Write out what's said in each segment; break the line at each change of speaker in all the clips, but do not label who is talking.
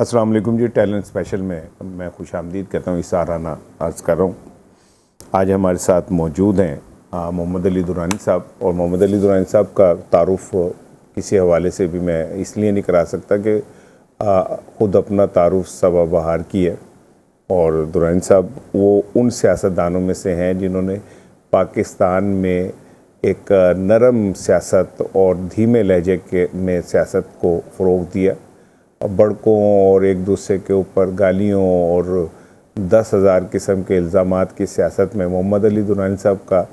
السلام علیکم جی، talent special میں خوش آمدید کہتا ہوں، اسارانہ عرض کر رہا ہوں۔ آج ہمارے ساتھ موجود ہیں محمد علی درانی صاحب، اور محمد علی درانی صاحب کا تعارف کسی حوالے سے بھی میں اس لیے نہیں کرا سکتا کہ خود اپنا تعارف سبا بہار کی ہے، اور درانی صاحب وہ ان سیاستدانوں میں سے ہیں جنہوں نے پاکستان میں ایک نرم سیاست اور دھیمے لہجے میں سیاست کو فروغ دیا، بڑکوں اور ایک دوسرے کے اوپر گالیوں اور 10,000 قسم کے الزامات کی سیاست میں محمد علی درانی صاحب کا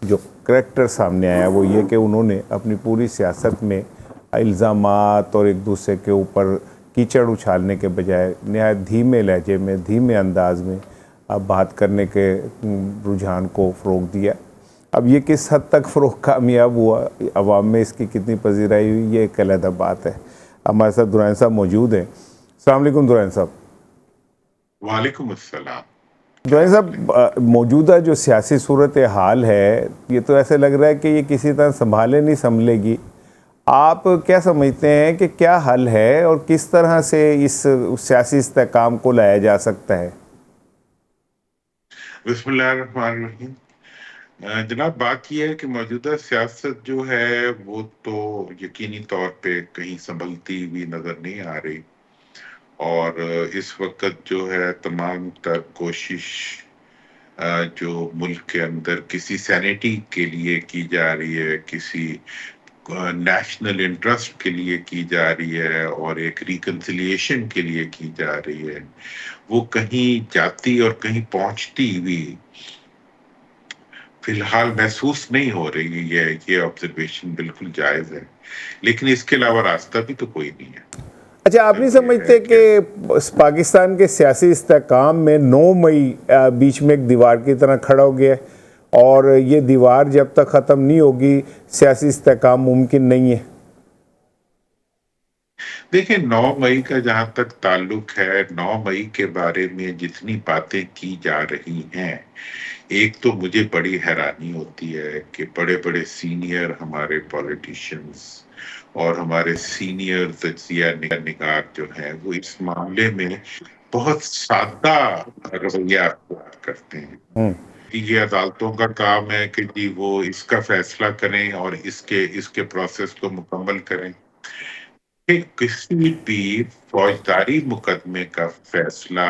جو کریکٹر سامنے آیا وہ یہ کہ انہوں نے اپنی پوری سیاست میں الزامات اور ایک دوسرے کے اوپر کیچڑ اچھالنے کے بجائے نہایت دھیمے لہجے میں، دھیمے انداز میں بات کرنے کے رجحان کو فروغ دیا۔ اب یہ کس حد تک فروغ کامیاب ہوا، عوام میں اس کی کتنی پذیرائی ہوئی، یہ ایک علیحدہ بات ہے۔ ہمارے ساتھ درانی صاحب موجود ہیں۔ السلام علیکم درانی صاحب۔
وعلیکم السلام۔
درانی صاحب، موجودہ جو سیاسی صورتحال ہے یہ تو ایسے لگ رہا ہے کہ یہ کسی طرح سنبھالے نہیں سنبھلے گی۔ آپ کیا سمجھتے ہیں کہ کیا حل ہے اور کس طرح سے اس سیاسی استحکام کو لایا جا سکتا ہے؟
بسم اللہ الرحمن الرحیم۔ جناب، بات یہ ہے کہ موجودہ سیاست جو ہے وہ تو یقینی طور پہ کہیں سنبھلتی ہوئی نظر نہیں آ رہی، اور اس وقت جو ہے تمام تر کوشش جو ملک کے اندر کسی سینیٹی کے لیے کی جا رہی ہے، کسی نیشنل انٹرسٹ کے لیے کی جا رہی ہے، اور ایک ریکنسیلیشن کے لیے کی جا رہی ہے، وہ کہیں جاتی اور کہیں پہنچتی ہوئی فی الحال محسوس نہیں ہو رہی ہے۔ یہ آبزرویشن بالکل جائز ہے، لیکن اس کے علاوہ راستہ بھی تو کوئی نہیں ہے۔
اچھا، آپ نہیں سمجھتے کہ پاکستان کے سیاسی استحکام میں 9 مئی بیچ میں ایک دیوار کی طرح کھڑا ہو گیا ہے، اور یہ دیوار جب تک ختم نہیں ہوگی سیاسی استحکام ممکن نہیں ہے؟
دیکھیں، 9 مئی کا جہاں تک تعلق ہے، 9 مئی کے بارے میں جتنی باتیں کی جا رہی ہیں، ایک تو مجھے بڑی حیرانی ہوتی ہے کہ بڑے بڑے سینئر ہمارے پولیٹیشنز اور ہمارے سینئر تجزیہ نگار جو ہیں وہ اس معاملے میں بہت سادہ رویہ اختیار کرتے ہیں کہ یہ عدالتوں کا کام ہے کہ جی وہ اس کا فیصلہ کریں اور اس کے پروسیس کو مکمل کریں۔ کہ کسی بھی فوجداری مقدمے کا فیصلہ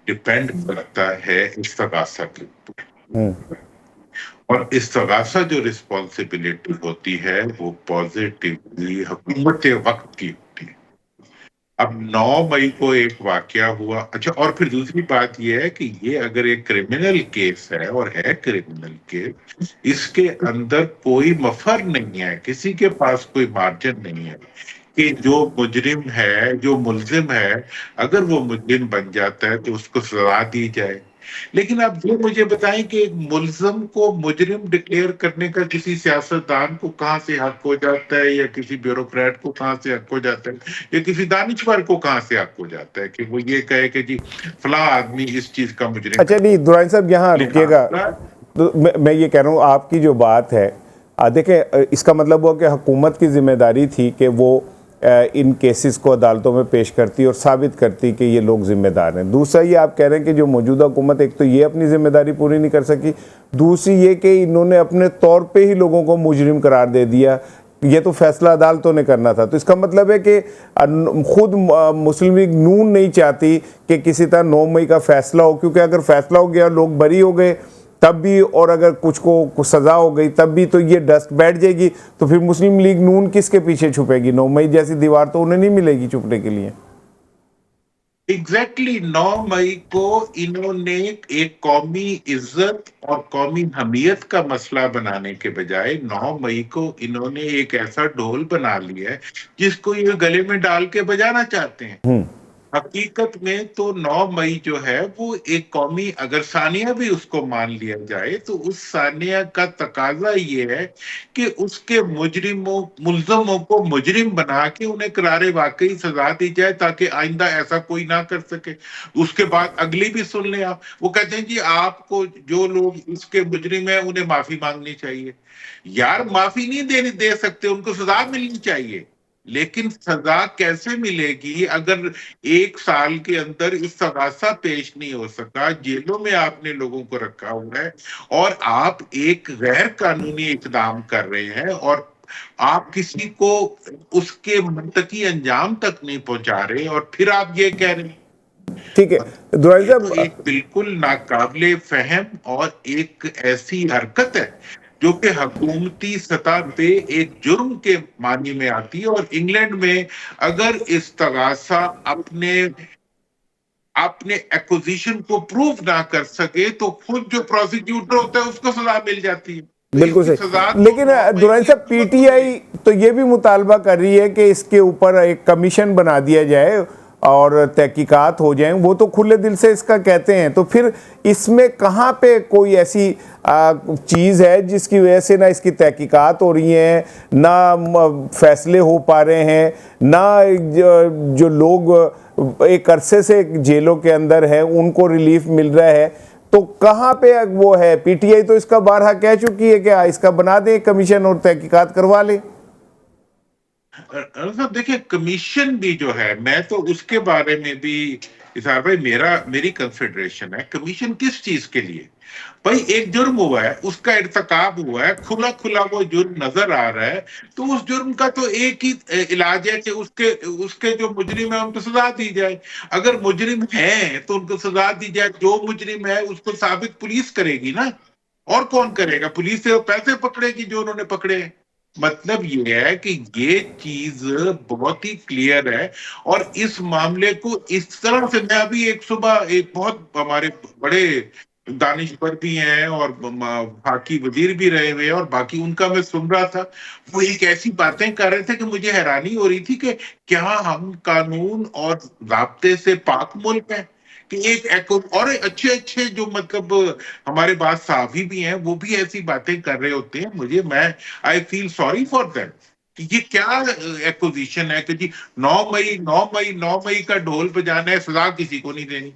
ڈیپینڈ کرتا ہے استغاثہ کے اوپر، اور استغاثہ جو رسپانسبلٹی ہوتی ہے وہ پازیٹیولی حکومت وقت کی ہوتی ہے۔ اب 9 مئی کو ایک واقعہ ہوا۔ اچھا، اور پھر دوسری بات یہ ہے کہ یہ اگر ایک کرمنل کیس ہے، اور ہے کرمنل کیس، اس کے اندر کوئی مفر نہیں ہے، کسی کے پاس کوئی مارجن نہیں ہے کہ جو مجرم ہے، جو ملزم ہے، اگر وہ مجرم بن جاتا ہے تو اس کو سزا دی جائے۔ لیکن آپ یہ مجھے بتائیں کہ ایک ملزم کو مجرم ڈکلیئر کرنے کا کسی سیاستدان کو کہاں سے حق ہو جاتا ہے، یا کسی بیوروکریٹ کو کہاں سے حق ہو جاتا ہے، یا کسی دانشور کو کہاں سے حق ہو جاتا ہے کہ وہ یہ کہے کہ جی فلاں آدمی اس چیز کا مجرم ہے؟
اچھا نہیں درانی صاحب، یہاں رکیے گا۔ میں یہ کہہ رہا ہوں، آپ کی جو بات ہے، دیکھیں اس کا مطلب ہوا کہ حکومت کی ذمہ داری تھی کہ وہ ان کیسز کو عدالتوں میں پیش کرتی اور ثابت کرتی کہ یہ لوگ ذمہ دار ہیں۔ دوسرا یہ آپ کہہ رہے ہیں کہ جو موجودہ حکومت، ایک تو یہ اپنی ذمہ داری پوری نہیں کر سکی، دوسری یہ کہ انہوں نے اپنے طور پہ ہی لوگوں کو مجرم قرار دے دیا۔ یہ تو فیصلہ عدالتوں نے کرنا تھا۔ تو اس کا مطلب ہے کہ خود مسلم لیگ نون نہیں چاہتی کہ کسی طرح 9 مئی کا فیصلہ ہو، کیونکہ اگر فیصلہ ہو گیا، لوگ بری ہو گئے تب بھی، اور اگر کچھ کو سزا ہو گئی تب بھی، تو یہ ڈسٹ بیٹھ جائے گی، تو پھر مسلم لیگ نون کس کے پیچھے چھپے گی؟ 9 مئی جیسی دیوار تو انہیں نہیں ملے گی چھپنے کے لیے۔
ایگزیکٹلی 9 مئی کو انہوں نے ایک قومی عزت اور قومی حمیت کا مسئلہ بنانے کے بجائے 9 مئی کو انہوں نے ایک ایسا ڈھول بنا لیا ہے جس کو یہ گلے میں ڈال کے بجانا چاہتے ہیں۔ حقیقت میں تو 9 مئی جو ہے وہ ایک قومی، اگر ثانیہ بھی اس کو مان لیا جائے تو اس ثانیہ کا تقاضا یہ ہے کہ اس کے ملزموں کو مجرم بنا کے انہیں قرار واقعی سزا دی جائے، تاکہ آئندہ ایسا کوئی نہ کر سکے۔ اس کے بعد اگلی بھی سن لیں آپ، وہ کہتے ہیں جی آپ کو جو لوگ اس کے مجرم ہیں انہیں معافی مانگنی چاہیے۔ یار، معافی نہیں دے سکتے، ان کو سزا ملنی چاہیے۔ لیکن سزا کیسے ملے گی اگر 1 سال کے اندر استغاثہ پیش نہیں ہو سکا، جیلوں میں آپ نے لوگوں کو رکھا ہوا ہے، اور آپ ایک غیر قانونی اقدام کر رہے ہیں، اور آپ کسی کو اس کے منطقی انجام تک نہیں پہنچا رہے، اور پھر آپ یہ کہہ رہے ہیں؟
ٹھیک ہے درانی
یہ تو
صاحب،
ایک بالکل ناقابل فہم اور ایک ایسی حرکت ہے جو کہ حکومتی سطح پہ ایک جرم کے معنی میں آتی ہے، اور انگلینڈ میں اگر استغاثہ اپنے ایکوزیشن کو پروف نہ کر سکے تو خود جو پروسیکیوٹر ہوتا ہے اس کو سزا مل جاتی ہے، تو اس
بالکل
کی
صحیح،
سزا تو
لیکن
9 مئی
درانی
کی
صاحب پی
حکومت کو
ٹی
ملے
آئی تو یہ بھی مطالبہ کر رہی ہے کہ اس کے اوپر ایک کمیشن بنا دیا جائے اور تحقیقات ہو جائیں، وہ تو کھلے دل سے اس کا کہتے ہیں، تو پھر اس میں کہاں پہ کوئی ایسی چیز ہے جس کی وجہ سے نہ اس کی تحقیقات ہو رہی ہیں، نہ فیصلے ہو پا رہے ہیں، نہ جو لوگ ایک عرصے سے جیلوں کے اندر ہیں ان کو ریلیف مل رہا ہے، تو کہاں پہ وہ ہے؟ پی ٹی آئی تو اس کا بارہا کہہ چکی ہے کہ اس کا بنا دیں کمیشن اور تحقیقات کروا لیں۔
صاحب دیکھیں، کمیشن بھی جو ہے، میں تو اس کے بارے میں بھی اظہار بھائی میری کنسیڈریشن ہے، کمیشن کس چیز کے لیے؟ بھائی ایک جرم ہوا ہے، اس کا ارتکاب ہوا ہے، کھلا کھلا وہ جرم نظر آ رہا ہے، تو اس جرم کا تو ایک ہی علاج ہے کہ اس کے جو مجرم ہیں ان کو سزا دی جائے۔ اگر مجرم ہیں تو ان کو سزا دی جائے، جو مجرم ہے اس کو ثابت پولیس کرے گی نا، اور کون کرے گا؟ پولیس سے پیسے پکڑے گی جو انہوں نے پکڑے ہیں۔ مطلب یہ ہے کہ یہ چیز بہت ہی کلیئر ہے، اور اس معاملے کو اس طرح سے، میں ابھی ایک صبح ایک بہت ہمارے بڑے دانشور بھی ہیں اور بھاکی وزیر بھی رہے ہوئے، اور باقی ان کا میں سن رہا تھا، وہ ایک ایسی باتیں کر رہے تھے کہ مجھے حیرانی ہو رہی تھی کہ کیا ہم قانون اور ضابطے سے پاک ملک ہیں؟ کہ اور اچھے اچھے جو مطلب ہمارے پاس صحافی بھی ہیں، وہ بھی ایسی باتیں کر رہے ہوتے ہیں، آئی فیل سوری فار دیم کہ یہ کیا ایکوزیشن ہے کہ جی 9 مئی کا ڈھول بجانا ہے، سزا کسی کو نہیں دینی،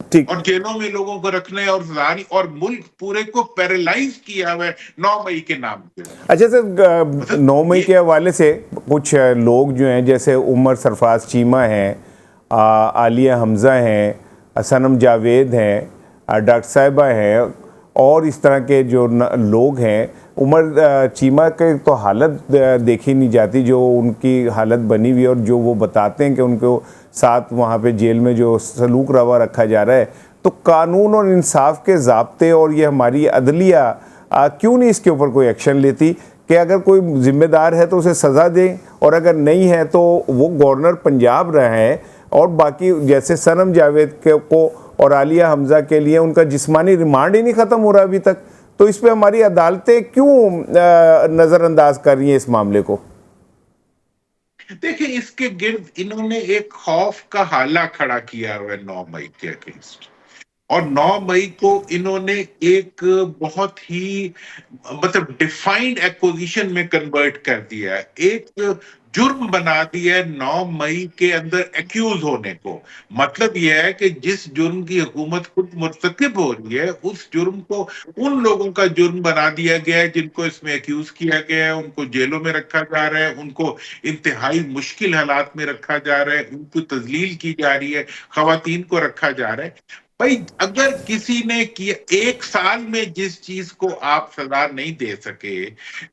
ٹھیک،
اور جیلوں میں لوگوں کو رکھنا ہے، اور سزا نہیں، اور ملک پورے کو پیرالائز کیا ہوا ہے 9 مئی کے نام پہ۔
اچھا سر،
مطلب
9 مئی
یہ
کے حوالے سے کچھ لوگ جو ہیں جیسے عمر سرفراز چیمہ ہیں، عالیہ حمزہ ہیں، صنم جاوید ہیں، ڈاکٹر صاحبہ ہیں، اور اس طرح کے جو لوگ ہیں، عمر چیمہ کے تو حالت دیکھی نہیں جاتی، جو ان کی حالت بنی ہوئی، اور جو وہ بتاتے ہیں کہ ان کو ساتھ وہاں پہ جیل میں جو سلوک روا رکھا جا رہا ہے، تو قانون اور انصاف کے ضابطے اور یہ ہماری عدلیہ کیوں نہیں اس کے اوپر کوئی ایکشن لیتی کہ اگر کوئی ذمہ دار ہے تو اسے سزا دیں، اور اگر نہیں ہے تو وہ گورنر پنجاب رہے ہیں، اور باقی جیسے صنم جاوید کو اور عالیہ حمزہ کے لیے ان کا جسمانی ریمانڈ ہی نہیں ختم ہو رہا ابھی تک، تو اس پہ ہماری عدالتیں کیوں نظر انداز کر رہی ہیں اس معاملے کو؟
دیکھیں، اس کے گرد انہوں نے ایک خوف کا حالہ کھڑا کیا ہوا ہے 9 مئی کے اگینسٹ، اور 9 مئی کو انہوں نے ایک بہت ہی مطلب ڈیفائنڈ ایکوزیشن میں کنورٹ کر دیا ہے، ایک جرم بنا دیا ہے 9 مئی کے اندر ایکیوز ہونے کو۔ مطلب یہ ہے کہ جس جرم کی حکومت خود مرتکب ہو رہی ہے، اس جرم کو ان لوگوں کا جرم بنا دیا گیا ہے جن کو اس میں ایکیوز کیا گیا ہے، ان کو جیلوں میں رکھا جا رہا ہے، ان کو انتہائی مشکل حالات میں رکھا جا رہا ہے، ان کو تذلیل کی جا رہی ہے، خواتین کو رکھا جا رہا ہے۔ بھائی اگر کسی نے کیا 1 سال میں جس چیز کو آپ سزا نہیں دے سکے،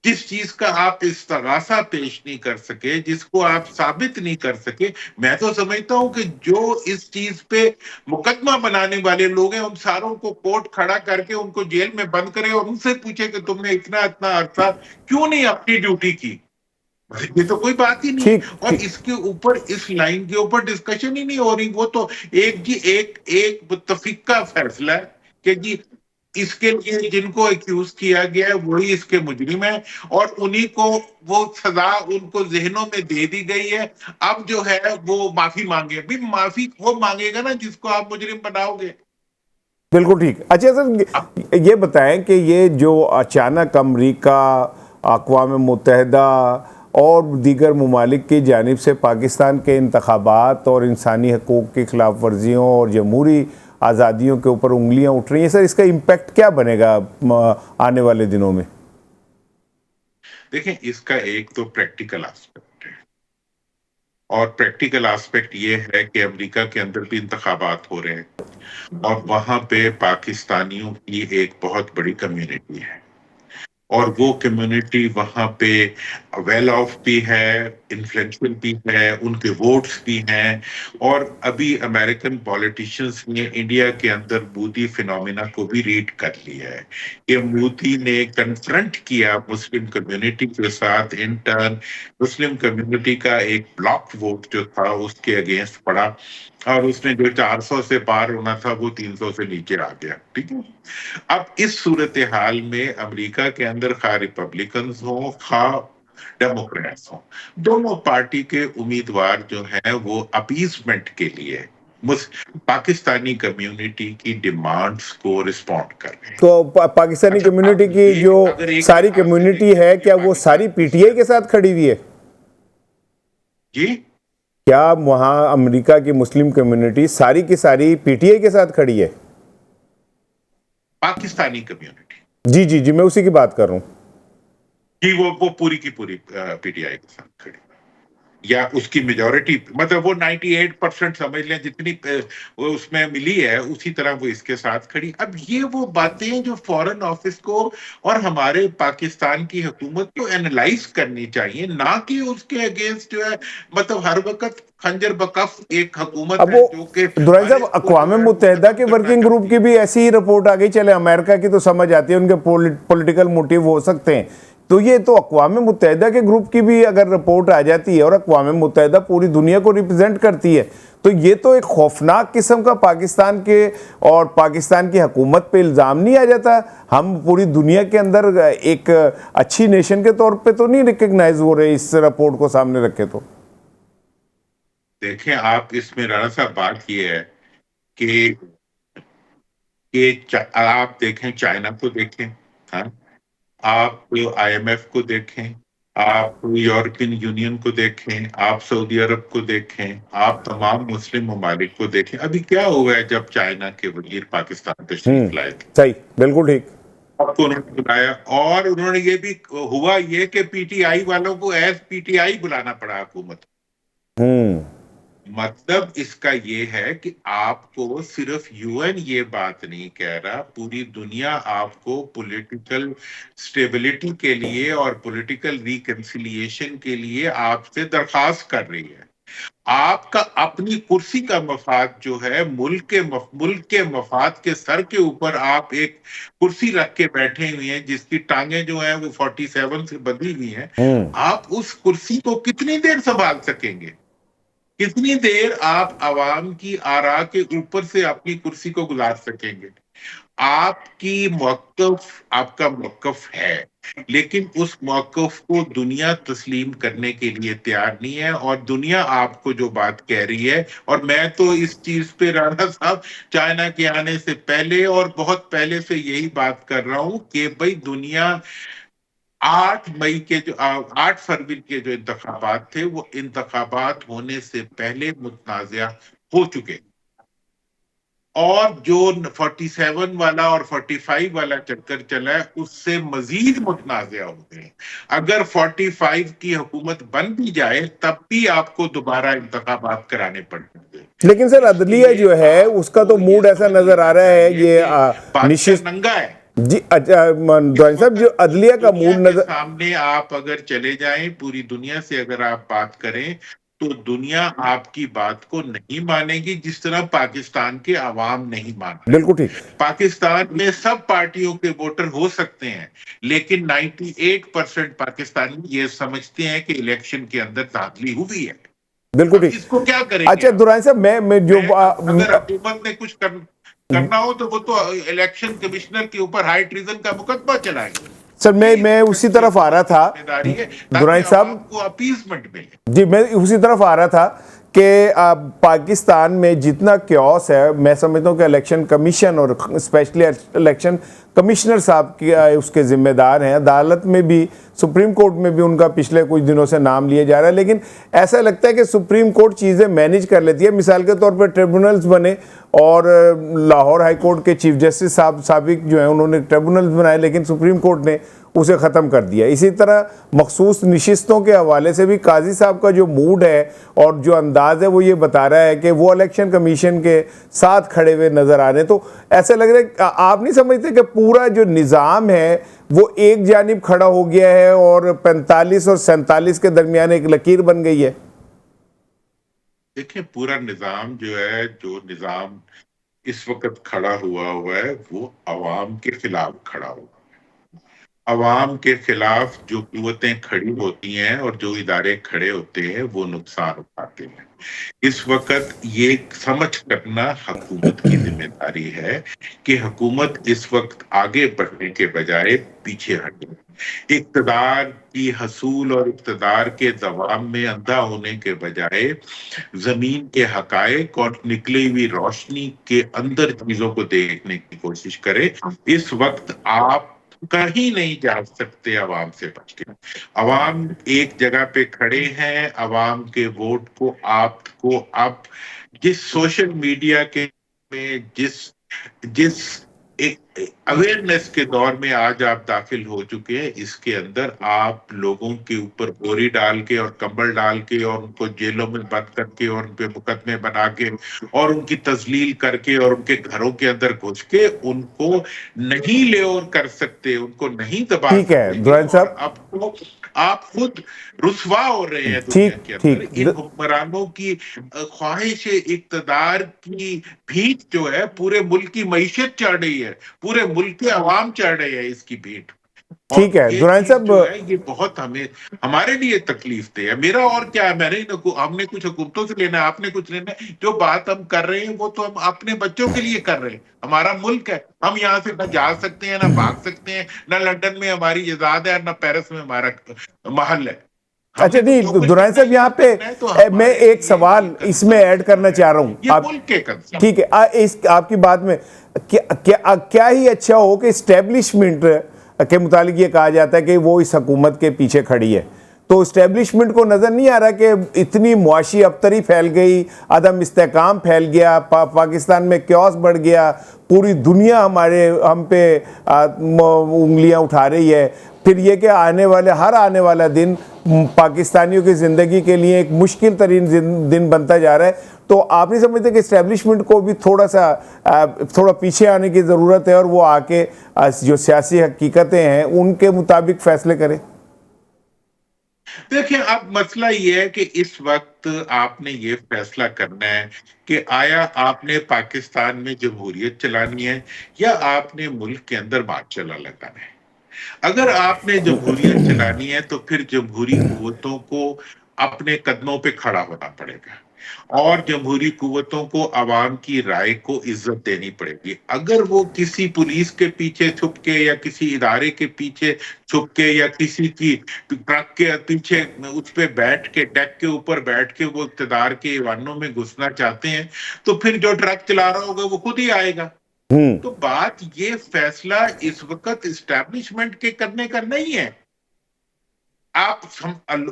جس چیز کا آپ استغاثہ پیش نہیں کر سکے، جس کو آپ ثابت نہیں کر سکے، میں تو سمجھتا ہوں کہ جو اس چیز پہ مقدمہ بنانے والے لوگ ہیں ان ساروں کو کورٹ کھڑا کر کے ان کو جیل میں بند کرے، اور ان سے پوچھے کہ تم نے اتنا عرصہ کیوں نہیں اپنی ڈیوٹی کی؟ یہ تو کوئی بات ہی نہیں ہے،
ٹھیک
اور
ٹھیک،
اس کے اوپر اس لائن کے اوپر ڈسکشن ہی نہیں ہو رہی۔ وہ تو ایک متفق کا فیصلہ ہے کہ جی اس کے لیے جن کو ایکیوز کیا گیا ہے وہی اس کے مجرم ہیں، اور انہی کو وہ سزا ان کو ذہنوں میں دے دی گئی ہے، اب جو ہے وہ معافی مانگے۔ بھی معافی وہ مانگے گا نا جس کو آپ مجرم بناؤ گے۔
بالکل ٹھیک۔ اچھا سر، یہ بتائیں کہ یہ جو اچانک امریکہ، اقوام متحدہ اور دیگر ممالک کی جانب سے پاکستان کے انتخابات اور انسانی حقوق کی خلاف ورزیوں اور جمہوری آزادیوں کے اوپر انگلیاں اٹھ رہی ہیں، سر اس کا امپیکٹ کیا بنے گا آنے والے دنوں میں؟
دیکھیں، اس کا ایک تو پریکٹیکل آسپیکٹ ہے، اور پریکٹیکل آسپیکٹ یہ ہے کہ امریکہ کے اندر بھی انتخابات ہو رہے ہیں اور وہاں پہ پاکستانیوں کی ایک بہت بڑی کمیونٹی ہے اور وہ کمیونٹی وہاں پہ ویل آف بھی ہے، انفلوئنشل بھی ہے، ان کے ووٹس بھی ہیں، اور ابھی امریکن پولیٹیشنز نے انڈیا کے اندر مودی فینومینا کو بھی ریڈ کر لیا ہے کہ مودی نے کنفرنٹ کیا مسلم کمیونٹی کے ساتھ، ان ٹرن مسلم کمیونٹی کا ایک بلاک ووٹ جو تھا اس کے اگینسٹ پڑا اور اس نے جو 400 سے پار ہونا تھا وہ 300 سے نیچے آ گیا. ٹھیک ہے. اب اس صورتحال میں امریکہ کے اندر خواہ ریپبلکنز ہوں خواہ ڈیموکریٹس ہوں، دونوں پارٹی کے امیدوار جو ہیں وہ اپیزمنٹ کے لیے پاکستانی کمیونٹی کی ڈیمانڈز کو رسپونڈ کر رہے ہیں.
تو پاکستانی کمیونٹی کی جو ساری کمیونٹی ہے کیا وہ ساری پی ٹی آئی کے ساتھ کھڑی ہوئی ہے؟
جی
کیا وہاں امریکہ کی مسلم کمیونٹی ساری کی ساری پی ٹی آئی کے ساتھ کھڑی ہے؟
پاکستانی کمیونٹی
جی جی جی، میں اسی کی بات کر رہا ہوں.
جی وہ پوری کی پوری پی ٹی آئی کے ساتھ کھڑی یا اس کی میجورٹی، مطلب وہ 98% سمجھ لیں جتنی اس میں ملی ہے اسی طرح وہ اس کے ساتھ کھڑی. اب یہ وہ باتیں جو فورن آفس کو اور ہمارے پاکستان کی حکومت کو اینالائز کرنی چاہیے، نہ کہ اس کے اگینسٹ جو ہے مطلب ہر وقت خنجر بکف ایک حکومت
اب
ہے
وہ
جو کہ
درانی صاحب اقوام متحدہ کی ورکنگ گروپ کی بھی ایسی ہی رپورٹ آ گئی. چلے امریکہ کی تو سمجھ آتی ہے، ان کے پولیٹیکل موٹیو ہو سکتے ہیں، تو یہ تو اقوام متحدہ کے گروپ کی بھی اگر رپورٹ آ جاتی ہے اور اقوام متحدہ پوری دنیا کو ریپرزینٹ کرتی ہے تو یہ تو ایک خوفناک قسم کا پاکستان کے اور پاکستان کی حکومت پہ الزام نہیں آ جاتا؟ ہم پوری دنیا کے اندر ایک اچھی نیشن کے طور پہ تو نہیں ریکگنائز ہو رہے اس رپورٹ کو سامنے رکھے تو؟
دیکھیں آپ اس میں رانا صاحب بات یہ ہے کہ آپ دیکھیں چائنا کو دیکھیں، ہاں آپ آئی ایم ایف کو دیکھیں، آپ یورپین یونین کو دیکھیں، آپ سعودی عرب کو دیکھیں، آپ تمام مسلم ممالک کو دیکھیں. ابھی کیا ہوا ہے جب چائنا کے وزیر پاکستان تشریف لائے تھے،
صحیح، بالکل ٹھیک.
آپ کو انہوں نے بلایا اور انہوں نے یہ بھی ہوا یہ کہ پی ٹی آئی والوں کو ایز پی ٹی آئی بلانا پڑا حکومت. مطلب اس کا یہ ہے کہ آپ کو صرف یو این یہ بات نہیں کہہ رہا، پوری دنیا آپ کو پولیٹیکل سٹیبلٹی کے لیے اور پولیٹیکل ریکنسیلیشن کے لیے آپ سے درخواست کر رہی ہے. آپ کا اپنی کرسی کا مفاد جو ہے ملک کے مفاد کے سر کے اوپر آپ ایک کرسی رکھ کے بیٹھے ہوئے ہیں جس کی ٹانگیں جو ہیں وہ 47 سے بندھی ہوئی ہیں. آپ اس کرسی کو کتنی دیر سنبھال سکیں گے؟ کتنی دیر آپ عوام کی آراء کے اوپر سے اپنی کرسی کو گزار سکیں گے؟ آپ کا موقف ہے لیکن اس موقف کو دنیا تسلیم کرنے کے لیے تیار نہیں ہے، اور دنیا آپ کو جو بات کہہ رہی ہے، اور میں تو اس چیز پہ رانا صاحب چائنا کے آنے سے پہلے اور بہت پہلے سے یہی بات کر رہا ہوں کہ بھئی دنیا 8 فروری کے جو انتخابات تھے وہ انتخابات ہونے سے پہلے متنازع ہو چکے، اور جو 47 والا اور 45 والا چکر چلا ہے اس سے مزید متنازع ہو گئے. اگر 45 کی حکومت بن بھی جائے تب بھی آپ کو دوبارہ انتخابات کرانے پڑیں گے.
لیکن سر عدلیہ جو ہے اس کا تو موڈ ایسا نظر آ رہا ہے یہ نشست
ننگا ہے.
جی درانی صاحب جو عدلیہ کا موڈ نظر
سامنے آپ اگر چلے جائیں پوری دنیا سے اگر آپ بات کریں تو دنیا آپ کی بات کو نہیں مانے گی جس طرح پاکستان کے عوام نہیں مان رہے.
بالکل ٹھیک.
پاکستان میں سب پارٹیوں کے ووٹر ہو سکتے ہیں لیکن 98% پاکستانی یہ سمجھتے ہیں کہ الیکشن کے اندر دھاندلی ہوئی ہے.
بالکل ٹھیک.
اس کو کیا کریں گے؟
اچھا درانی صاحب میں جو
اگر حکومت نے کچھ کرنا ہو تو وہ تو الیکشن کمیشنر کے اوپر ہائی ٹریزن کا مقدمہ چلائیں گے.
سر میں اسی طرف آ رہا تھا درانی صاحب
کو اپیزمنٹ ملے.
جی میں اسی طرف آ رہا تھا کہ پاکستان میں جتنا کیوس ہے میں سمجھتا ہوں کہ الیکشن کمیشن اور اسپیشلی الیکشن کمشنر صاحب کی اس کے ذمہ دار ہیں. عدالت میں بھی سپریم کورٹ میں بھی ان کا پچھلے کچھ دنوں سے نام لیا جا رہا ہے، لیکن ایسا لگتا ہے کہ سپریم کورٹ چیزیں مینیج کر لیتی ہے. مثال کے طور پر ٹریبونلز بنے اور لاہور ہائی کورٹ کے چیف جسٹس صاحب سابق جو ہیں انہوں نے ٹریبونلز بنائے لیکن سپریم کورٹ نے اسے ختم کر دیا. اسی طرح مخصوص نشستوں کے حوالے سے بھی قاضی صاحب کا جو موڈ ہے اور جو انداز ہے وہ یہ بتا رہا ہے کہ وہ الیکشن کمیشن کے ساتھ کھڑے ہوئے نظر آ رہے ہیں. تو ایسا لگ رہا ہے کہ آپ نہیں سمجھتے کہ پورا جو نظام ہے وہ ایک جانب کھڑا ہو گیا ہے اور 45 اور 47 کے درمیان ایک لکیر بن گئی ہے؟
دیکھیں، پورا نظام جو نظام اس وقت کھڑا ہوا ہے وہ عوام کے خلاف کھڑا ہوا. عوام کے خلاف جو قوتیں کھڑی ہوتی ہیں اور جو ادارے کھڑے ہوتے ہیں وہ نقصان اٹھاتے ہیں. اس وقت یہ سمجھ کرنا حکومت کی ذمہ داری ہے کہ حکومت اس وقت آگے بڑھنے کے بجائے پیچھے ہٹے. اقتدار کی حصول اور اقتدار کے دوام میں اندھا ہونے کے بجائے زمین کے حقائق اور نکلی ہوئی روشنی کے اندر چیزوں کو دیکھنے کی کوشش کرے. اس وقت آپ کہیں نہیں جا سکتے عوام سے بچ کے. عوام ایک جگہ پہ کھڑے ہیں. عوام کے ووٹ کو آپ کو اب جس سوشل میڈیا کے میں جس ایک اویئرنیس کے دور میں آج آپ داخل ہو چکے ہیں، اس کے اندر آپ لوگوں کے اوپر بوری ڈال کے اور کمبل ڈال کے اور ان کو جیلوں میں بند کر کے اور ان پہ مقدمے بنا کے اور ان کی تذلیل کر کے اور ان کے گھروں کے اندر گھس کے ان کو نہیں لے اور کر سکتے، ان کو نہیں دبا
ٹھیک ہے
سکتے.
درائن
اور
صاحب،
اب تو آپ خود رسوا ہو رہے ہیں دنیا
ٹھیک
کے اندر.
ٹھیک.
ان حکمرانوں کی خواہش اقتدار کی بھیٹ جو ہے پورے ملک کی معیشت چڑھ رہی ہے، پورے ملک کے عوام چڑھ رہے ہیں اس کی بھیٹ. اور
ٹھیک ہے
یہ
درائن
چیز
صاحب،
جو ہے یہ بہت ہمارے لیے تکلیف دہ ہے. میرا اور کیا ہے، ہم نے کچھ حکومتوں سے لینا ہے، آپ نے کچھ لینا ہے. جو بات ہم کر رہے ہیں وہ تو ہم اپنے بچوں کے لیے کر رہے ہیں. ہمارا ملک ہے، ہم یہاں سے نہ جا سکتے ہیں، نہ بھاگ سکتے ہیں، نہ لندن میں ہماری جائیداد ہے، نہ پیرس میں ہمارا محل ہے. ہم
اچھا
نے تو جو
نہیں
کچھ
درائن
کرنا ہے
صاحب،
یہاں
یہاں پہ
کرنا ہے. تو
میں
ہمارے
ایک
لیے
سوال
یہ
اس میں
کنسرن
ایڈ
جو
کرنا
ہے
چاہ رہا ہوں.
یہ ملک کے کنسرن.
ٹھیک ہے، آپ کی بات میں کیا ہی اچھا ہو کہ اسٹیبلشمنٹ کے متعلق یہ کہا جاتا ہے کہ وہ اس حکومت کے پیچھے کھڑی ہے. تو اسٹیبلشمنٹ کو نظر نہیں آ رہا کہ اتنی معاشی ابتری پھیل گئی، عدم استحکام پھیل گیا، پاکستان میں کیوس بڑھ گیا، پوری دنیا ہم پہ انگلیاں اٹھا رہی ہے. پھر یہ کہ ہر آنے والا دن پاکستانیوں کی زندگی کے لیے ایک مشکل ترین دن بنتا جا رہا ہے. تو آپ نہیں سمجھتے کہ اسٹیبلشمنٹ کو بھی تھوڑا پیچھے آنے کی ضرورت ہے اور وہ آ کے جو سیاسی حقیقتیں ہیں ان کے مطابق فیصلے کرے؟
دیکھیں، اب مسئلہ یہ ہے کہ اس وقت آپ نے یہ فیصلہ کرنا ہے کہ آیا آپ نے پاکستان میں جمہوریت چلانی ہے یا آپ نے ملک کے اندر مارشل لا لگانا ہے. اگر آپ نے جمہوریت چلانی ہے تو پھر جمہوری قوتوں کو اپنے قدموں پہ کھڑا ہونا پڑے گا اور جمہوری قوتوں کو عوام کی رائے کو عزت دینی پڑے گی. اگر وہ کسی پولیس کے پیچھے چھپ کے یا کسی ادارے کے پیچھے چھپ کے یا کسی کی ٹرک کے پیچھے اس پہ بیٹھ کے ڈیک کے اوپر بیٹھ کے وہ اقتدار کے ایوانوں میں گھسنا چاہتے ہیں تو پھر جو ٹرک چلا رہا ہوگا وہ خود ہی آئے گا. تو بات یہ فیصلہ اس وقت اسٹیبلشمنٹ کے کرنے کا نہیں ہے.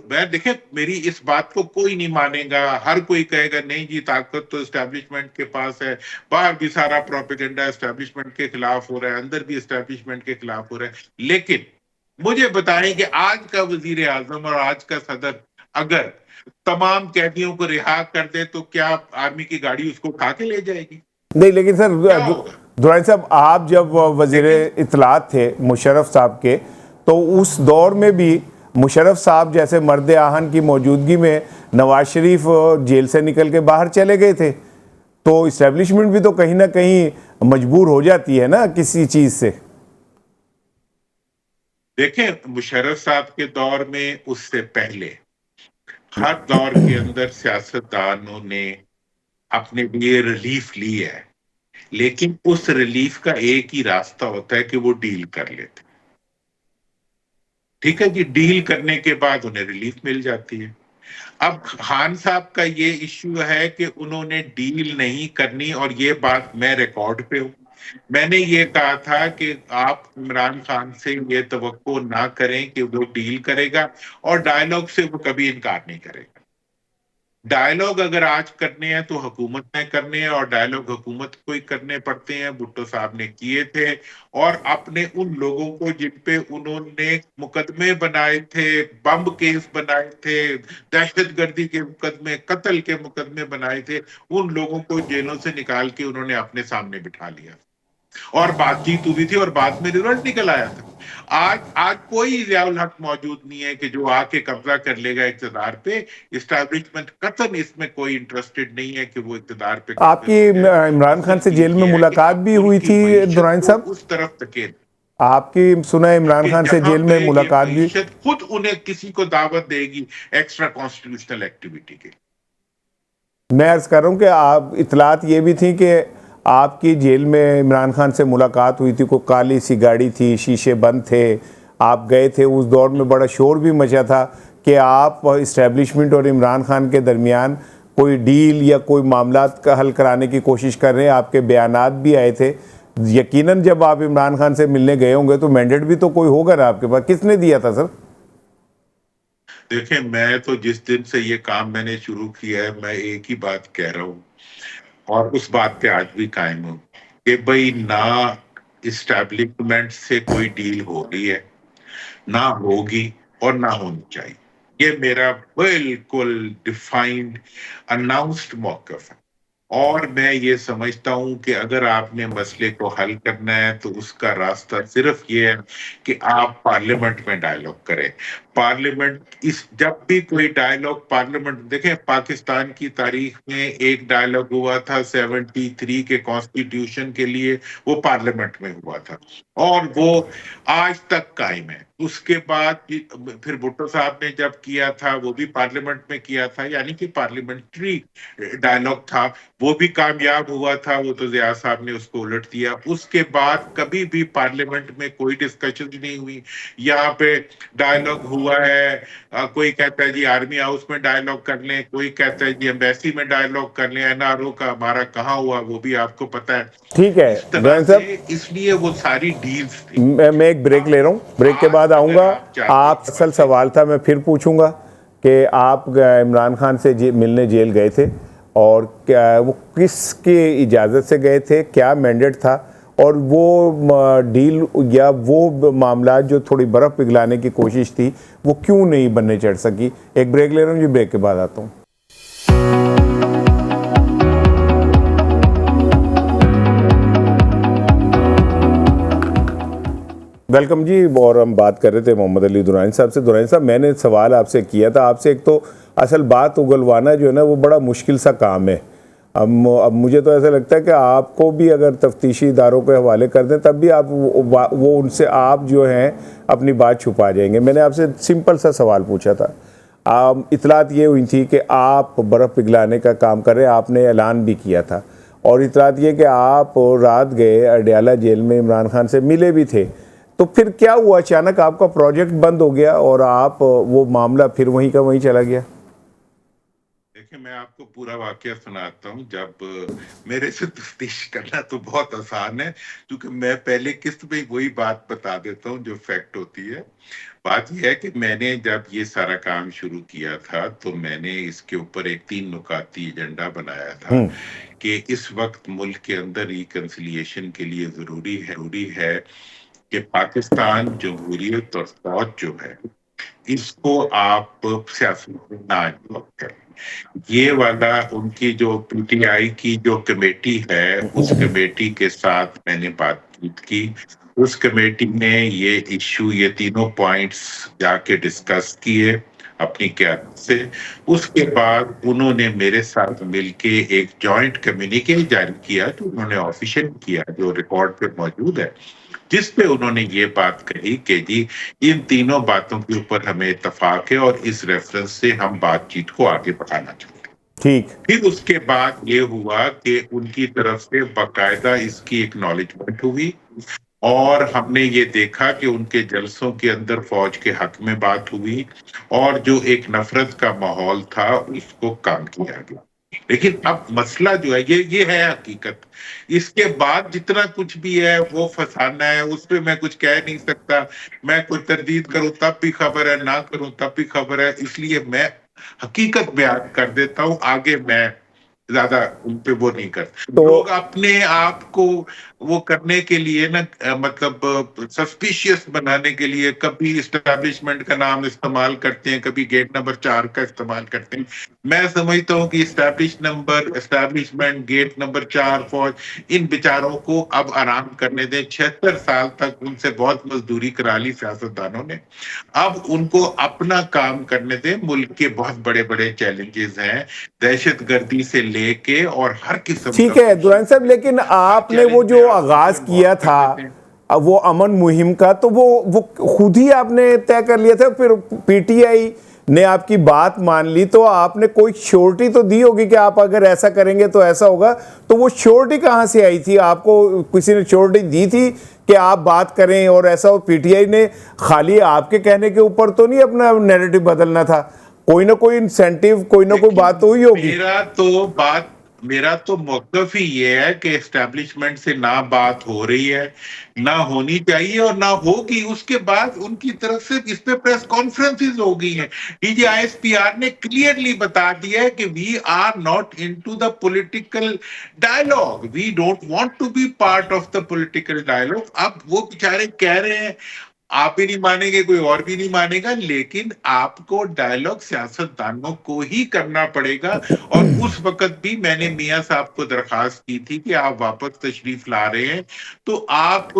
میں دیکھیں، میری اس بات کو کوئی نہیں مانے گا. ہر کوئی کہے گا نہیں جی، طاقت تو اسٹیبلشمنٹ کے پاس ہے. باہر بھی سارا پروپیگنڈا اسٹیبلشمنٹ کے خلاف ہو رہا ہے، اندر بھی اسٹیبلشمنٹ کے خلاف ہو رہا ہے. لیکن مجھے بتائیں کہ آج کا وزیر اعظم اور آج کا صدر اگر تمام قیدیوں کو رہا کر دے تو کیا آرمی کی گاڑی اس کو اٹھا کے لے جائے گی؟
نہیں، لیکن سر
کیا ہوگا؟
درائن صاحب، آپ جب وزیر
لیکن
اطلاعات تھے مشرف صاحب کے، تو اس دور میں بھی مشرف صاحب جیسے مرد آہن کی موجودگی میں نواز شریف جیل سے نکل کے باہر چلے گئے تھے. تو اسٹیبلشمنٹ بھی تو کہیں نہ کہیں مجبور ہو جاتی ہے نا کسی چیز سے.
دیکھیں، مشرف صاحب کے دور میں اس سے پہلے ہر دور کے اندر سیاستدانوں نے اپنے لیے ریلیف لی ہے، لیکن اس ریلیف کا ایک ہی راستہ ہوتا ہے کہ وہ ڈیل کر لیتے. ٹھیک ہے جی، ڈیل کرنے کے بعد انہیں ریلیف مل جاتی ہے. اب خان صاحب کا یہ ایشو ہے کہ انہوں نے ڈیل نہیں کرنی، اور یہ بات میں ریکارڈ پہ ہوں. میں نے یہ کہا تھا کہ آپ عمران خان سے یہ توقع نہ کریں کہ وہ ڈیل کرے گا، اور ڈائیلاگ سے وہ کبھی انکار نہیں کرے گا. ڈائلوگ اگر آج کرنے ہیں تو حکومت نے کرنے ہیں، اور ڈائلوگ حکومت کو ہی کرنے پڑتے ہیں۔ بھٹو صاحب نے کیے تھے، اور اپنے ان لوگوں کو جن پہ انہوں نے مقدمے بنائے تھے، بم کیس بنائے تھے، دہشت گردی کے مقدمے، قتل کے مقدمے بنائے تھے، ان لوگوں کو جیلوں سے نکال کے انہوں نے اپنے سامنے بٹھا لیا، اور بات چیت ہوئی تھی، اور بعد میں رزلٹ نکل آیا تھا۔ آج کوئی ضیاء الحق موجود نہیں ہے کہ جو آ کے قبضہ کر لے گا اقتدار پہ۔ اسٹیبلشمنٹ قطعاً اس میں کوئی انٹرسٹڈ نہیں ہے کہ وہ اقتدار پہ
آپ کی
قابض ہو جائے۔
عمران خان
اصل
سے
چیز
جیل میں
یہ ہے کہ
ملاقات
آپ
بھی
ملک
ہوئی
کی
تھی
معیشت
درانی
کو
صاحب؟
اس طرف دھکیل،
آپ کی سنا ہے عمران
کہ
خان سے
جہاں
جیل میں
پہ یہ
ملاقات بھی؟
معیشت خود انہیں کسی کو دعوت دے گی ایکسٹرا کانسٹیٹیوشنل ایکٹیویٹی کے۔
میں عرض کر رہا ہوں کہ آپ اطلاعات یہ بھی تھی کہ آپ کی جیل میں عمران خان سے ملاقات ہوئی تھی، کوئی کالی سی گاڑی تھی، شیشے بند تھے، آپ گئے تھے، اس دور میں بڑا شور بھی مچا تھا کہ آپ اسٹیبلشمنٹ اور عمران خان کے درمیان کوئی ڈیل یا کوئی معاملات کا حل کرانے کی کوشش کر رہے ہیں، آپ کے بیانات بھی آئے تھے۔ یقیناً جب آپ عمران خان سے ملنے گئے ہوں گے تو مینڈیٹ بھی تو کوئی ہوگا نا آپ کے پاس، کس نے دیا تھا سر؟
دیکھیں، میں تو جس دن سے یہ کام میں نے شروع کیا ہے، میں ایک ہی بات کہہ رہا ہوں، اور اس بات پہ آج بھی قائم ہوں، کہ بھئی نہ اسٹیبلشمنٹ سے کوئی ڈیل ہو رہی ہے، نہ ہوگی، اور نہ ہونی چاہیے۔ یہ میرا بالکل ڈیفائنڈ اناؤنسڈ موقف ہے، اور میں یہ سمجھتا ہوں کہ اگر آپ نے مسئلے کو حل کرنا ہے تو اس کا راستہ صرف یہ ہے کہ آپ پارلیمنٹ میں ڈائیلاگ کریں۔ پارلیمنٹ جب بھی کوئی ڈائیلاگ پارلیمنٹ، دیکھیں پاکستان کی تاریخ میں ایک ڈائیلاگ ہوا تھا 73 کے کانسٹیٹیوشن کے لیے، وہ پارلیمنٹ میں ہوا تھا، اور وہ آج تک قائم ہے۔ اس کے بعد پھر بھٹو صاحب نے جب کیا تھا وہ بھی پارلیمنٹ میں کیا تھا، یعنی کہ پارلیمنٹری ڈائیلاگ تھا، وہ بھی کامیاب ہوا تھا، وہ تو ضیاء صاحب نے اس کو الٹ دیا۔ اس کے بعد کبھی بھی پارلیمنٹ میں کوئی ڈسکشن نہیں ہوئی۔ یہاں پہ ڈائیلاگ ہوا ہے، کوئی کہتا ہے جی آرمی ہاؤس میں ڈائیلاگ کر لیں، کوئی کہتا ہے جی ایمبیسی میں ڈائیلاگ کر لیں، این آر او کا ہمارا کہاں ہوا وہ بھی آپ کو پتا ہے۔
ٹھیک ہے
اس طرح
درانی
سے،
صاحب،
اس لیے وہ ساری ڈیلز تھی۔
میں ایک بریک لے رہا ہوں، بریک کے بعد آؤں
اگر
گا۔
آپ چاہتے
آپ
ہیں
اصل سوال تھا میں پھر پوچھوں گا کہ آپ عمران خان سے ملنے جیل گئے تھے، اور وہ کس کی اجازت سے گئے تھے، کیا مینڈیٹ تھا، اور وہ ڈیل یا وہ معاملات جو تھوڑی برف پگھلانے کی کوشش تھی وہ کیوں نہیں بننے چڑھ سکی؟ ایک بریک لے رہا ہوں جی، بریک کے بعد آتا ہوں۔ ویلکم جی، اور ہم بات کر رہے تھے محمد علی درانی صاحب سے۔ درانی صاحب، میں نے سوال آپ سے کیا تھا، آپ سے ایک تو اصل بات اگلوانا جو ہے نا وہ بڑا مشکل سا کام ہے۔ اب مجھے تو ایسا لگتا ہے کہ آپ کو بھی اگر تفتیشی اداروں کے حوالے کر دیں تب بھی آپ وہ ان سے آپ جو ہیں اپنی بات چھپا جائیں گے۔ میں نے آپ سے سمپل سا سوال پوچھا تھا، اطلاعات یہ ہوئی تھی کہ آپ برف پگھلانے کا کام کر رہے ہیں، آپ نے اعلان بھی کیا تھا، اور اطلاعات یہ کہ آپ رات گئے اڈیالہ جیل میں عمران خان سے ملے بھی تھے، تو پھر کیا ہوا؟ اچانک آپ کا پروجیکٹ بند ہو گیا اور آپ وہ معاملہ پھر وہیں کا وہیں چلا گیا؟
دیکھیں، میں آپ کو پورا واقعہ سناتا ہوں۔ جب میرے سے تفتیش کرنا تو بہت آسان ہے، کیونکہ میں پہلے قسط میں وہی بات بتا دیتا ہوں جو فیکٹ ہوتی ہے۔ بات یہ ہے کہ میں نے جب یہ سارا کام شروع کیا تھا تو میں نے اس کے اوپر ایک 3 نکاتی ایجنڈا بنایا تھا کہ اس وقت ملک کے اندر ریکنسیلیشن کے لیے ضروری ہے کہ پاکستان جمہوریت اور فوج جو ہے اس کو آپ سیاست میں نہ انوالو کریں۔ یہ والا ان کی جو پی ٹی آئی کی جو کمیٹی ہے، اس کمیٹی کے ساتھ میں نے بات چیت کی۔ اس کمیٹی نے یہ ایشو، یہ تینوں پوائنٹس جا کے ڈسکس کیے اپنی قیادت سے۔ اس کے بعد انہوں نے میرے ساتھ مل کے ایک جوائنٹ کمیونیکے جاری کیا جو انہوں نے آفیشیل کیا، جو ریکارڈ پہ موجود ہے، جس پہ انہوں نے یہ بات کہی کہ جی ان تینوں باتوں کے اوپر ہمیں اتفاق ہے اور اس ریفرنس سے ہم بات چیت کو آگے بڑھانا چاہتے ہیں۔
ٹھیک۔
پھر اس کے بعد یہ ہوا کہ ان کی طرف سے باقاعدہ اس کی اکنالجمنٹ ہوئی، اور ہم نے یہ دیکھا کہ ان کے جلسوں کے اندر فوج کے حق میں بات ہوئی، اور جو ایک نفرت کا ماحول تھا اس کو کم کیا گیا۔ لیکن اب مسئلہ جو ہے یہ ہے حقیقت۔ اس کے بعد جتنا کچھ بھی ہے وہ فسانہ ہے، اس پہ میں کچھ کہہ نہیں سکتا۔ میں کوئی تردید کروں تب بھی خبر ہے، نہ کروں تب بھی خبر ہے، اس لیے میں حقیقت بیان کر دیتا ہوں، آگے میں زیادہ ان پہ وہ نہیں کرتا.
تو
لوگ اپنے آپ کو وہ کرنے کے لیے نا مطلب سسپیشیس بنانے کے لیے کبھی اسٹیبلشمنٹ کا نام استعمال کرتے ہیں، کبھی گیٹ نمبر 4 کا استعمال کرتے ہیں. میں سمجھتا ہوں کہ اسٹیبلشمنٹ، گیٹ نمبر 4، فوج، ان بیچاروں کو اب آرام کرنے دیں. 76 سال تک ان سے بہت مزدوری کرا لی سیاستدانوں نے، اب ان کو اپنا کام کرنے دیں. ملک کے بہت بڑے بڑے چیلنجز ہیں، دہشت گردی سے لے کے اور ہر قسم کا.
ٹھیک ہے درانی صاحب، لیکن آپ نے وہ جو آغاز کیا تھا وہ امن مہم کا، تو وہ خود ہی آپ نے طے کر لیا تھا، پھر پی ٹی آئی نے آپ کی بات مان لی تو آپ نے کوئی شیورٹی تو دی ہوگی کہ آپ اگر ایسا کریں گے تو ایسا ہوگا. تو وہ شیورٹی کہاں سے آئی تھی؟ آپ کو کسی نے شیورٹی دی تھی کہ آپ بات کریں اور ایسا ہو؟ پی ٹی آئی نے خالی آپ کے کہنے کے اوپر تو نہیں اپنا نیریٹو بدلنا تھا، کوئی نہ کوئی انسینٹیو، کوئی نہ کوئی بات تو ہوئی ہوگی.
میرا تو موقف ہی یہ ہے کہ اسٹیبلشمنٹ سے نہ بات ہو رہی ہے، نہ ہونی چاہیے اور نہ ہوگی. اس کے بعد ان کی طرف سے اس پہ پریس کانفرنسز ہو گئی ہیں. D G I S P R نے کلیئرلی بتا دیا ہے کہ we are not into the political dialogue, we don't want to be part of the political dialogue. اب وہ بیچارے کہہ رہے ہیں، آپ بھی نہیں مانیں گے، کوئی اور بھی نہیں مانے گا، لیکن آپ کو ڈائلاگ سیاستدانوں کو ہی کرنا پڑے گا. اور اس وقت بھی میں نے میاں صاحب کو درخواست کی تھی کہ آپ واپس تشریف لا رہے ہیں تو آپ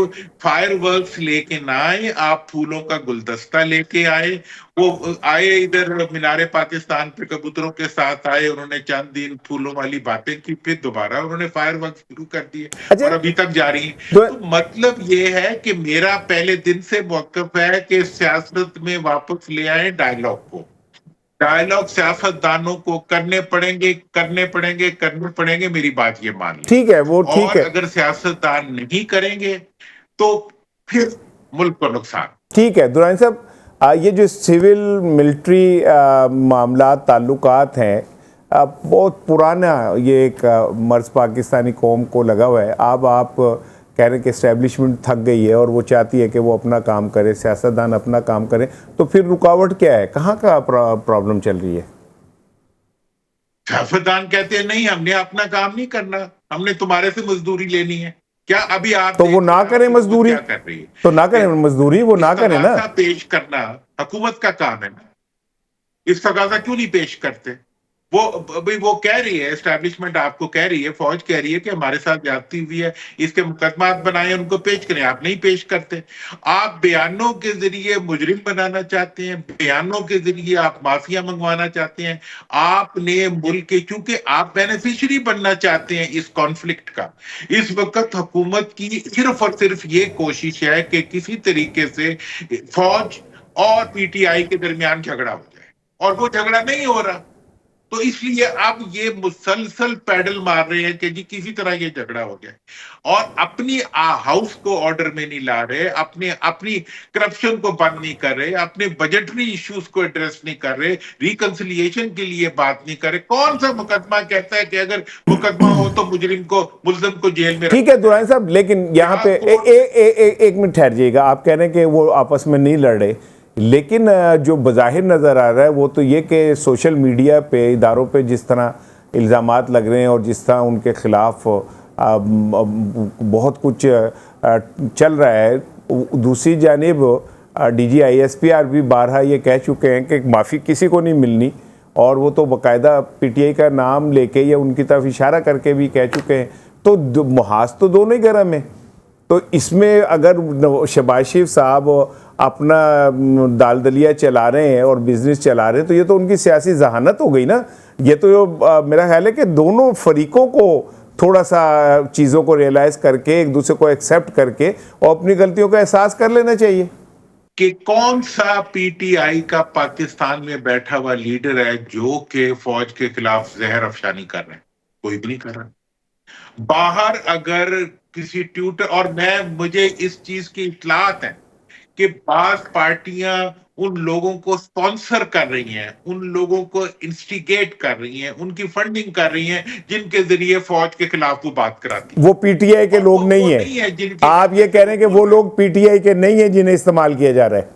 فائر ورکس لے کے نہ آئے، آپ پھولوں کا گلدستہ لے کے آئے. وہ آئے ادھر مینار پاکستان پہ کبوتروں کے ساتھ آئے، انہوں نے چند دن پھولوں والی باتیں کی، پھر دوبارہ انہوں نے فائر ورک شروع کر دیے اور ابھی تک جاری ہیں. تو مطلب یہ ہے کہ میرا پہلے دن سے موقف ہے کہ سیاست میں واپس لے آئے ڈائلاگ کو. ڈائلاگ سیاستدانوں کو کرنے پڑیں گے، میری بات یہ مان لیں.
ٹھیک ہے، وہ ٹھیک
اور
ہے،
اگر سیاستدان نہیں کریں گے تو پھر ملک کو نقصان.
ٹھیک ہے درانی صاحب. یہ جو سول ملٹری معاملات تعلقات ہیں، بہت پرانا یہ ایک مرض پاکستانی قوم کو لگا ہوا ہے. اب آپ کہہ رہے ہیں کہ اسٹیبلشمنٹ تھک گئی ہے اور وہ چاہتی ہے کہ وہ اپنا کام کرے، سیاستدان اپنا کام کریں، تو پھر رکاوٹ کیا ہے؟ کہاں کا پرابلم چل رہی ہے؟
سیاستدان کہتے ہیں نہیں، ہم نے اپنا کام نہیں کرنا، ہم نے تمہارے سے مزدوری لینی ہے. کیا ابھی آپ
تو وہ نہ کریں مزدوری،
کیا کر رہی ہے؟
تو نہ کریں مزدوری، وہ نہ کریں نا.
استغاثہ پیش کرنا حکومت کا کام ہے نا. استغاثہ کیوں نہیں پیش کرتے؟ وہ کہہ رہی ہے، اسٹیبلشمنٹ آپ کو کہہ رہی ہے، فوج کہہ رہی ہے کہ ہمارے ساتھ زیادتی ہوئی ہے، اس کے مقدمات بنائے، ان کو پیش کریں. آپ نہیں پیش کرتے. آپ بیانوں کے ذریعے مجرم بنانا چاہتے ہیں، بیانوں کے ذریعے آپ مافیا منگوانا چاہتے ہیں. آپ نے ملک کے، چونکہ آپ بینیفیشری بننا چاہتے ہیں اس کانفلکٹ کا. اس وقت حکومت کی صرف اور صرف یہ کوشش ہے کہ کسی طریقے سے فوج اور پی ٹی آئی کے درمیان جھگڑا ہو جائے، اور وہ جھگڑا نہیں ہو رہا. تو اس لیے اب یہ مسلسل پیڈل مار رہے ہیں کہ جی کسی طرح یہ جھگڑا ہو جائے، اور اپنی ہاؤس کو آرڈر میں نہیں لا رہے، اپنی کرپشن کو بند نہیں کر رہے، اپنے بجٹری ایشوز کو ایڈریس نہیں کر رہے، ریکنسیلیشن کے لیے بات نہیں کر رہے. کون سا مقدمہ کہتا ہے کہ اگر مقدمہ ہو تو ملزم کو جیل میں
ٹھیک ہے درانی صاحب، لیکن یہاں پہ ایک منٹ ٹھہر جائے گا. آپ کہہ رہے ہیں کہ وہ آپس میں نہیں لڑ رہے، لیکن جو بظاہر نظر آ رہا ہے وہ تو یہ کہ سوشل میڈیا پہ اداروں پہ جس طرح الزامات لگ رہے ہیں اور جس طرح ان کے خلاف بہت کچھ چل رہا ہے، دوسری جانب D G I S P R بھی بارہا یہ کہہ چکے ہیں کہ معافی کسی کو نہیں ملنی، اور وہ تو باقاعدہ پی ٹی آئی کا نام لے کے یا ان کی طرف اشارہ کر کے بھی کہہ چکے ہیں. تو محاذ تو دونوں ہی گرم ہیں. تو اس میں اگر شہباز شریف صاحب اپنا دال دلیا چلا رہے ہیں اور بزنس چلا رہے ہیں تو یہ تو ان کی سیاسی ذہانت ہو گئی نا. یہ تو میرا خیال ہے کہ دونوں فریقوں کو تھوڑا سا چیزوں کو ریئلائز کر کے، ایک دوسرے کو ایکسیپٹ کر کے اور اپنی غلطیوں کا احساس کر لینا چاہیے.
کہ کون سا پی ٹی آئی کا پاکستان میں بیٹھا ہوا لیڈر ہے جو کہ فوج کے خلاف زہر افشانی کر رہے ہیں؟ کوئی بھی نہیں کر رہا. باہر اگر کسی ٹویٹر، اور مجھے اس چیز کی اطلاعات ہیں کہ بعض پارٹیاں ان لوگوں کو سپانسر کر رہی ہیں، ان لوگوں کو انسٹیگیٹ کر رہی ہیں، ان کی فنڈنگ کر رہی ہیں جن کے ذریعے فوج کے خلاف وہ بات کراتی ہیں.
وہ پی ٹی آئی کے لوگ نہیں ہیں. آپ یہ کہہ رہے ہیں کہ وہ لوگ پی ٹی آئی کے نہیں ہیں جنہیں استعمال کیا جا رہا ہے.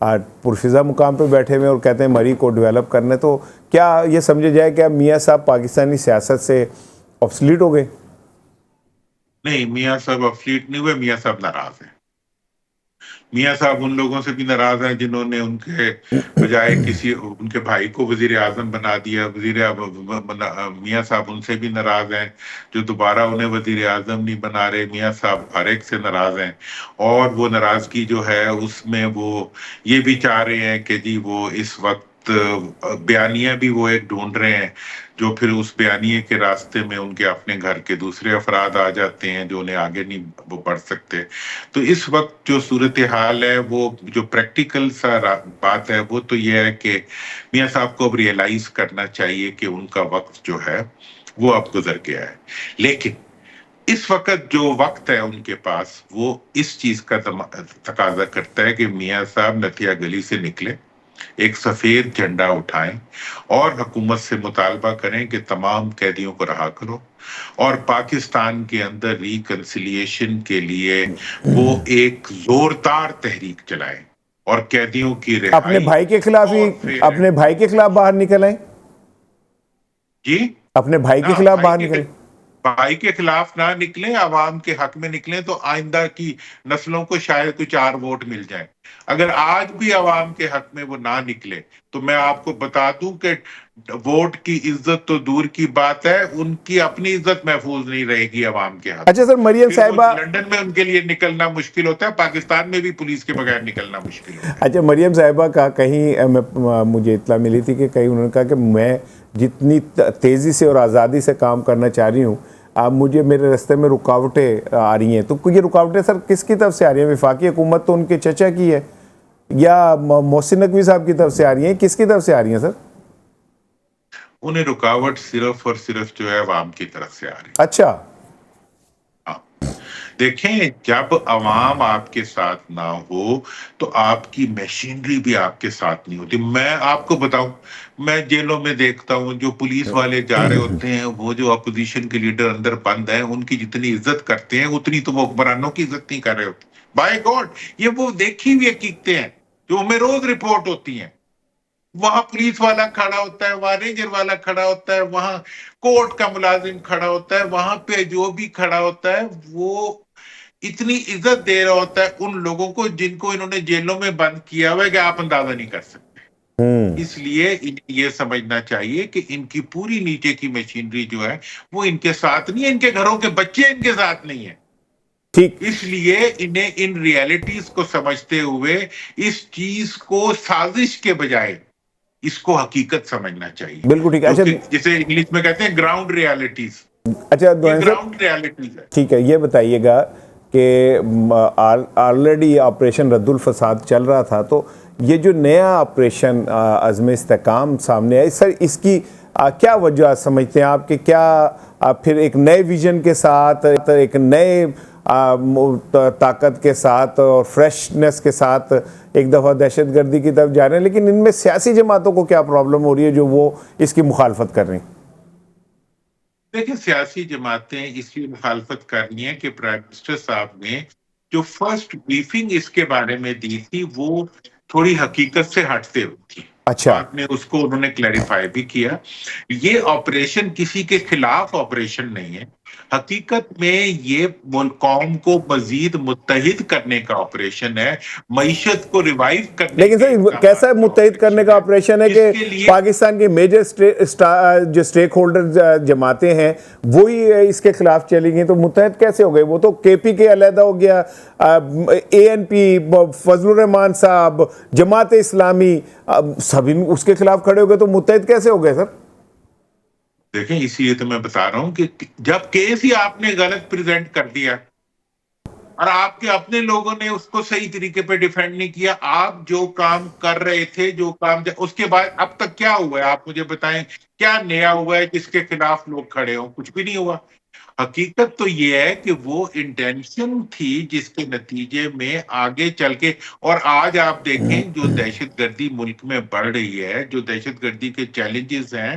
پرفضا مقام پہ بیٹھے ہوئے اور کہتے ہیں مری کو ڈیولپ کرنے، تو کیا یہ سمجھے جائے کہ اب میاں صاحب پاکستانی سیاست سے آبسلیٹ ہو گئے؟
نہیں، میاں صاحب افلیٹ نہیں ہوئے، میاں صاحب ناراض ہیں۔ میاں صاحب ان لوگوں سے بھی ناراض ہیں جنہوں نے ان کے بجائے کسی ان کے بھائی کو وزیر اعظم بنا دیا۔ میاں صاحب ان سے بھی ناراض ہیں جو دوبارہ انہیں وزیر اعظم نہیں بنا رہے۔ میاں صاحب ہر ایک سے ناراض ہیں، اور وہ ناراضگی جو ہے اس میں وہ یہ بھی چاہ رہے ہیں کہ جی وہ اس وقت بیانیہ بھی وہ ایک ڈھونڈ رہے ہیں، جو پھر اس بیانیے کے راستے میں ان کے اپنے گھر کے دوسرے افراد آ جاتے ہیں جو انہیں آگے نہیں وہ بڑھ سکتے۔ تو اس وقت جو صورتحال ہے، وہ جو پریکٹیکل سا بات ہے وہ تو یہ ہے کہ میاں صاحب کو اب ریئلائز کرنا چاہیے کہ ان کا وقت جو ہے وہ اب گزر گیا ہے۔ لیکن اس وقت جو وقت ہے ان کے پاس، وہ اس چیز کا تقاضا کرتا ہے کہ میاں صاحب نتیا گلی سے نکلے، ایک سفید جھنڈا اٹھائیں اور حکومت سے مطالبہ کریں کہ تمام قیدیوں کو رہا کرو، اور پاکستان کے اندر ریکنسیلیشن کے لیے وہ ایک زوردار تحریک چلائیں اور قیدیوں کی
اپنے
رہائی
بھائی کے خلاف ہی،
اور پھر
اپنے بھائی کے خلاف باہر نکل آئیں،
جی
اپنے بھائی کے
نہ
خلاف باہر نکلیں۔
بھائی کے خلاف نہ نکلیں، عوام کے حق میں نکلیں، تو آئندہ کی نسلوں کو شاید کوئی 4 ووٹ مل جائیں۔ اگر آج بھی عوام کے حق میں وہ نہ نکلے تو میں آپ کو بتا دوں کہ ووٹ کی عزت تو دور کی بات ہے، ان کی اپنی عزت محفوظ نہیں رہے گی عوام کے حق
اچھا
میں۔
سر، مریم
پھر وہ
صاحبہ،
لندن میں ان کے لیے نکلنا مشکل ہوتا ہے، پاکستان میں بھی پولیس کے بغیر نکلنا مشکل ہوتا ہے۔
اچھا مریم صاحبہ کا کہیں مجھے اطلاع ملی تھی کہ کہیں انہوں نے کہا کہ میں جتنی تیزی سے اور آزادی سے کام کرنا چاہ رہی ہوں، اب مجھے میرے راستے میں رکاوٹیں آ رہی ہیں۔ تو یہ رکاوٹیں سر کس کی طرف سے آ رہی ہیں؟ وفاقی حکومت تو ان کے چچا کی ہے، یا محسن نقوی صاحب کی طرف سے آ رہی ہیں؟ کس کی طرف سے آ رہی ہیں سر؟
انہیں رکاوٹ صرف اور صرف جو ہے عوام کی طرف سے آ رہی ہے۔
اچھا،
دیکھیں، جب عوام آپ کے ساتھ نہ ہو تو آپ کی مشینری بھی آپ کے ساتھ نہیں ہوتی۔ میں آپ کو بتاؤں، میں جیلوں میں دیکھتا ہوں جو پولیس والے جا رہے ہوتے ہیں، وہ جو اپوزیشن کے لیڈر اندر بند ہیں ان کی جتنی عزت کرتے ہیں اتنی تو وہ حکمرانوں کی عزت نہیں کر رہے ہوتے۔ بائی گاڈ، یہ وہ دیکھی ہوئی حقیقتیں ہیں جو ہمیں روز رپورٹ ہوتی ہیں۔ وہاں پولیس والا کھڑا ہوتا ہے، وہاں رینجر والا کھڑا ہوتا ہے، وہاں کورٹ کا ملازم کھڑا ہوتا ہے، وہاں پہ جو بھی کھڑا ہوتا ہے وہ اتنی عزت دے رہا ہوتا ہے ان لوگوں کو جن کو انہوں نے جیلوں میں بند کیا ہوا ہے کہ آپ اندازہ نہیں کر سکتے۔ اس لیے یہ سمجھنا چاہیے کہ ان کی پوری نیچے کی مشینری جو ہے وہ ان کے ساتھ نہیں ہے، ان کے گھروں کے بچے ان کے ساتھ نہیں ہیں۔
ٹھیک،
اس لیے انہیں ان ریالٹیز کو سمجھتے ہوئے اس چیز کو سازش کے بجائے اس کو حقیقت سمجھنا چاہیے،
بالکل ٹھیک ہے۔
جو
اچھا
کہ جسے انگلش میں کہتے ہیں گراؤنڈ ریالٹیز۔
اچھا
یہ
دوئن صاحب،
گراؤنڈ ریالٹیز ہے۔
ٹھیک ہے، یہ بتائیے گا کہ آلریڈی آپریشن رد الفساد چل رہا تھا، تو یہ جو نیا آپریشن عزم استحکام سامنے آئی، سر اس کی کیا وجہ سمجھتے ہیں آپ کہ کیا پھر ایک نئے ویژن کے ساتھ، ایک نئے طاقت کے ساتھ اور فریشنس کے ساتھ ایک دفعہ دہشت گردی کی طرف جا رہے ہیں، لیکن ان میں سیاسی جماعتوں کو کیا پرابلم ہو رہی ہے جو وہ اس کی مخالفت کر رہی ہیں؟
دیکھیں، سیاسی جماعتیں اس کی مخالفت کرنی ہے کہ پرائم منسٹر صاحب نے جو فرسٹ بریفنگ اس کے بارے میں دی تھی وہ تھوڑی حقیقت سے ہٹتے ہوئی تھی۔
اچھا،
بعد میں اس کو انہوں نے کلیریفائی بھی کیا، یہ آپریشن کسی کے خلاف آپریشن نہیں ہے، حقیقت میں یہ قوم کو مزید متحد کرنے کا آپریشن ہے، معیشت کو ریوائیو کرنے
لیکن سر کیسا متحد کرنے کا آپریشن ہے کہ پاکستان کے میجر جو سٹیک ہولڈر جماعتیں ہیں وہی اس کے خلاف چلی گئیں، تو متحد کیسے ہو گئے؟ وہ تو کے پی کے علیحدہ ہو گیا، اے این پی، فضل الرحمان صاحب، جماعت اسلامی، سب اس کے خلاف کھڑے ہو گئے، تو متحد کیسے ہو گئے سر؟
دیکھیں، اسی لیے تو میں بتا رہا ہوں کہ جب کیس ہی آپ نے غلط پریزنٹ کر دیا اور آپ کے اپنے لوگوں نے اس کو صحیح طریقے پہ ڈیفینڈ نہیں کیا، آپ جو کام کر رہے تھے، جو کام اس کے بعد اب تک کیا ہوا ہے آپ مجھے بتائیں، کیا نیا ہوا ہے جس کے خلاف لوگ کھڑے ہوں؟ کچھ بھی نہیں ہوا۔ حقیقت تو یہ ہے کہ وہ انٹینشن تھی جس کے نتیجے میں آگے چل کے، اور آج آپ دیکھیں جو دہشت گردی ملک میں بڑھ رہی ہے، جو دہشت گردی کے چیلنجز ہیں،